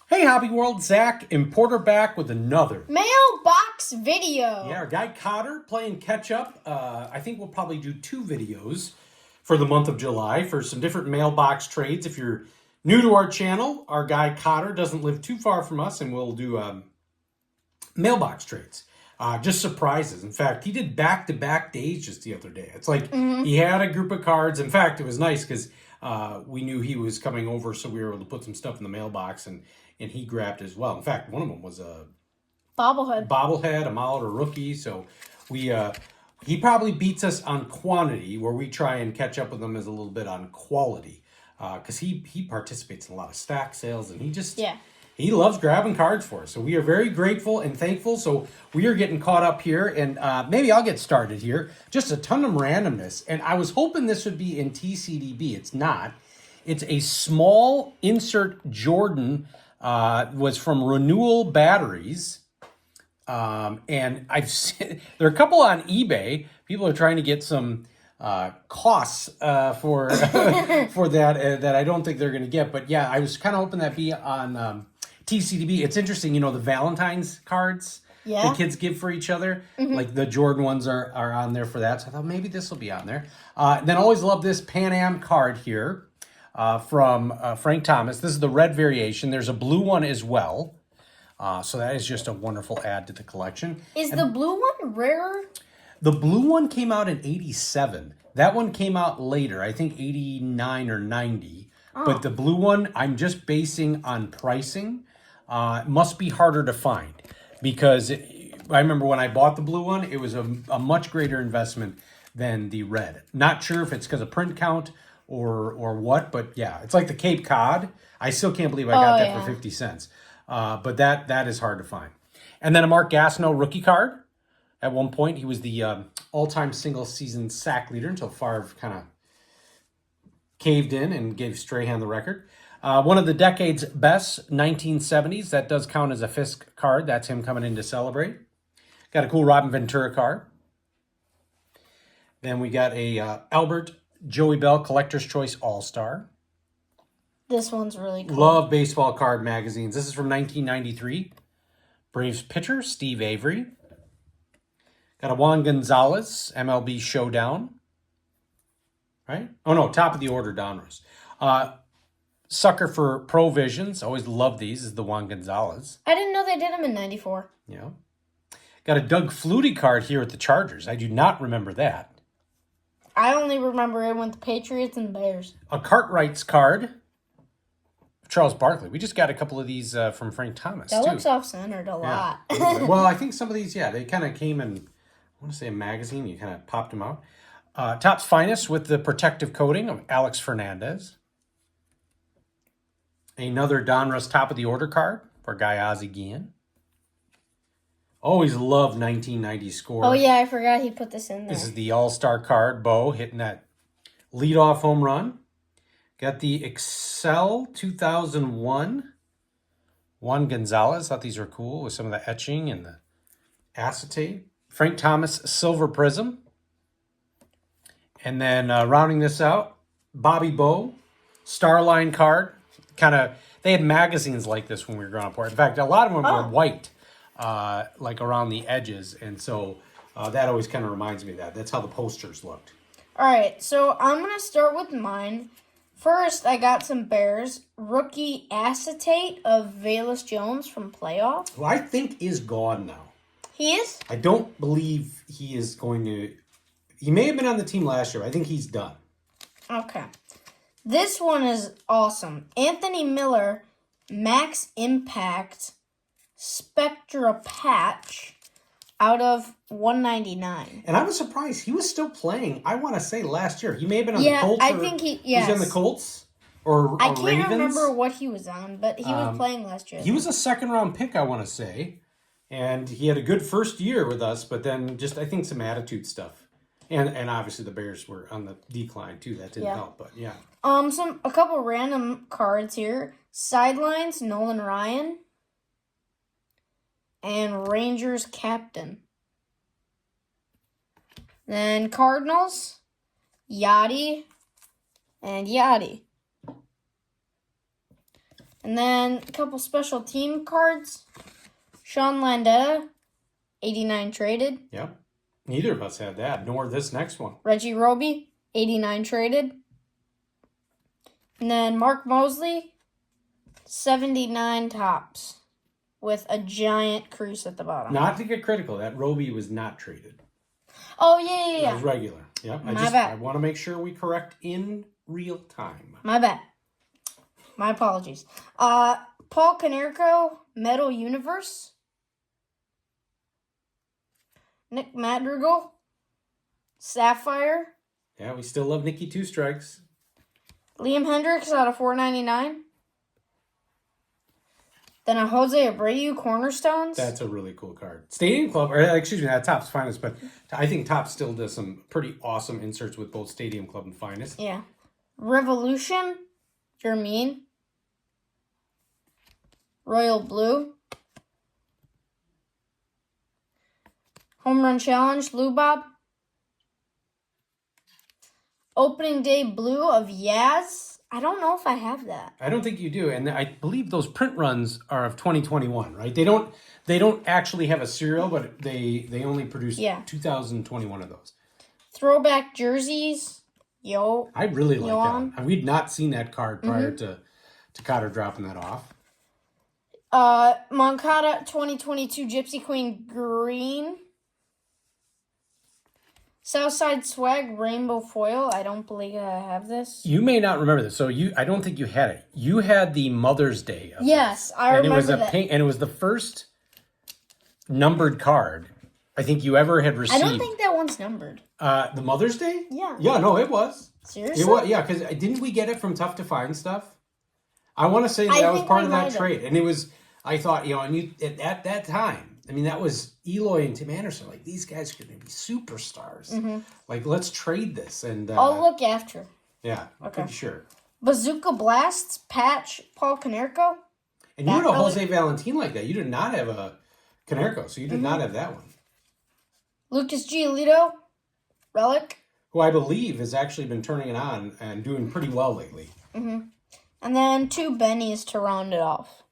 Hey, Hobby World, Zach, importer back with another Mailbox video. Yeah, our guy Cotter playing catch up. I think we'll probably do two videos for the month of July for some different mailbox trades. If you're new to our channel, our guy Cotter doesn't live too far from us, and we'll do mailbox trades. Just surprises. In fact, he did back-to-back days just the other day. It's like he had a group of cards. In fact, it was nice because we knew he was coming over, so we were able to put some stuff in the mailbox, and he grabbed as well. In fact, one of them was a bobblehead, a mallet or rookie. So we he probably beats us on quantity, where we try and catch up with him as a little bit on quality, because he participates in a lot of stack sales, and he loves grabbing cards for us. So we are very grateful and thankful. So we are getting caught up here, and maybe I'll get started here. Just a ton of randomness, and I was hoping this would be in TCDB. It's not. It's a small insert Jordan. Was from Renewal Batteries. And I've seen, there are a couple on eBay. People are trying to get some costs for for that I don't think they're going to get. But yeah, I was kind of hoping that'd be on TCDB. It's interesting, the Valentine's cards the kids give for each other. Like the Jordan ones are on there for that. So I thought maybe this will be on there. Then always love this Pan Am card here. From Frank Thomas. This is the red variation. There's a blue one as well. So that is just a wonderful add to the collection. Is the blue one rarer? The blue one came out in 87. That one came out later. I think 89 or 90. Oh. But the blue one, I'm just basing on pricing. It must be harder to find. Because I remember when I bought the blue one, it was a much greater investment than the red. Not sure if it's because of print count or what, but yeah, it's like the Cape Cod. I still can't believe I got that for 50 cents. But that is hard to find. And then a Mark Gastineau rookie card. At one point, he was the all-time single-season sack leader until Favre kind of caved in and gave Strahan the record. One of the decade's best, 1970s. That does count as a Fisk card. That's him coming in to celebrate. Got a cool Robin Ventura card. Then we got a Albert Joey Bell Collector's Choice All-Star. This one's really cool. Love baseball card magazines. This is from 1993. Braves pitcher Steve Avery. Got a Juan Gonzalez MLB Showdown. Right? Oh no, top of the order Donruss. Sucker for Provisions. Always love these. Is the Juan Gonzalez. I didn't know they did them in 94. Yeah. Got a Doug Flutie card here at the Chargers. I do not remember that. I only remember it with the Patriots and Bears. A Cartwright's card. Charles Barkley. We just got a couple of these from Frank Thomas, That looks off-centered a lot. Well, I think some of these, they kind of came in, I want to say a magazine. You kind of popped them out. Topps Finest with the protective coating of Alex Fernandez. Another Donruss top of the order card for Guy Ozzie Guillen. Always loved 1990 score. Oh, yeah, I forgot he put this in there. This is the All-Star card. Bo hitting that leadoff home run. Got the Excel 2001. Juan Gonzalez. Thought these were cool with some of the etching and the acetate. Frank Thomas Silver Prism. And then rounding this out, Bobby Bo Starline card. They had magazines like this when we were growing up. In fact, a lot of them were white. Like around the edges, and so that always kind of reminds me of that. That's how the posters looked. All right, so I'm going to start with mine. First, I got some Bears rookie acetate of Velus Jones from playoff. Who I think is gone now. He is? I don't believe he is going to... He may have been on the team last year, but I think he's done. Okay. This one is awesome. Anthony Miller, Max Impact Spectra patch out of 199. And I was surprised. He was still playing, I want to say, last year. He may have been on the Colts. I think he... Yes. Was he on the Colts? Or I can't Ravens? remember what he was on, but he was playing last year. He was a second-round pick, I want to say. And he had a good first year with us, but then just, I think, some attitude stuff. And obviously the Bears were on the decline, too. That didn't help, but yeah. A couple random cards here. Sidelines, Nolan Ryan. And Rangers captain. Then Cardinals, Yachty, and Yachty. And then a couple special team cards. Sean Landeta, 89 traded. Yep. Neither of us had that, nor this next one. Reggie Roby, 89 traded. And then Mark Mosley, 79 tops with a giant crease at the bottom. Not to get critical, that Roby was not traded. Oh, yeah. It was regular. Yep. My bad. I want to make sure we correct in real time. My bad. My apologies. Paul Konerko, Metal Universe. Nick Madrigal, Sapphire. Yeah, we still love Nicky Two Strikes. Liam Hendricks out of 499. Then a Jose Abreu Cornerstones. That's a really cool card. Stadium Club, or excuse me, that Topps Finest, but I think Topps still does some pretty awesome inserts with both Stadium Club and Finest. Yeah. Revolution, Jermaine. Royal Blue. Home Run Challenge, Lou Bob. Opening Day Blue of Yaz. I don't know if I have that. I don't think you do, and I believe those print runs are of 2021, right? They don't actually have a serial, but they only produce 2021 of those. Throwback jerseys. I really like Yoan. that. We'd not seen that card prior to Cotter dropping that off. Moncada 2022 Gypsy Queen Green. Southside Swag Rainbow Foil. I don't believe I have this. You may not remember this, so I don't think you had it. You had the Mother's Day of Yes, this. I remember that. And it was the first numbered card I think you ever had received. I don't think that one's numbered. The Mother's Day? Yeah. Yeah, no, it was. Seriously? It was, yeah, because didn't we get it from Tough to Find Stuff? I want to say that was part of that trade. And it was, I thought, and at that time, I mean, that was Eloy and Tim Anderson. Like, these guys are going to be superstars. Mm-hmm. Like, let's trade this. And I'll look after. Yeah, I'm pretty sure. Bazooka Blasts Patch Paul Konerko. And you had a Jose Valentin like that. You did not have a Konerko, so you did not have that one. Lucas Giolito Relic. Who I believe has actually been turning it on and doing pretty well lately. Mm-hmm. And then 2 Bennies to round it off.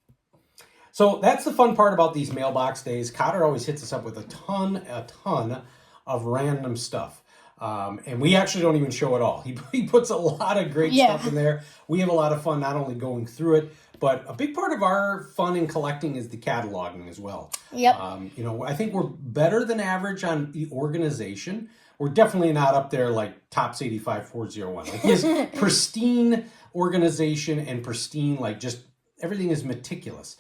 So that's the fun part about these mailbox days. Cotter always hits us up with a ton of random stuff. And we actually don't even show it all. He puts a lot of great stuff in there. We have a lot of fun not only going through it, but a big part of our fun in collecting is the cataloging as well. Yep. I think we're better than average on the organization. We're definitely not up there like Topps 85401. Like his pristine organization and pristine, like just everything is meticulous.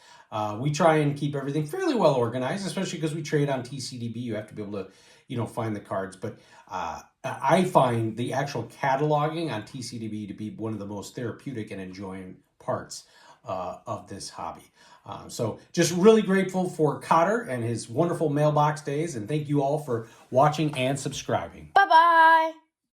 We try and keep everything fairly well organized, especially because we trade on TCDB. You have to be able to, find the cards. But I find the actual cataloging on TCDB to be one of the most therapeutic and enjoying parts of this hobby. So just really grateful for Cotter and his wonderful mailbox days. And thank you all for watching and subscribing. Bye-bye.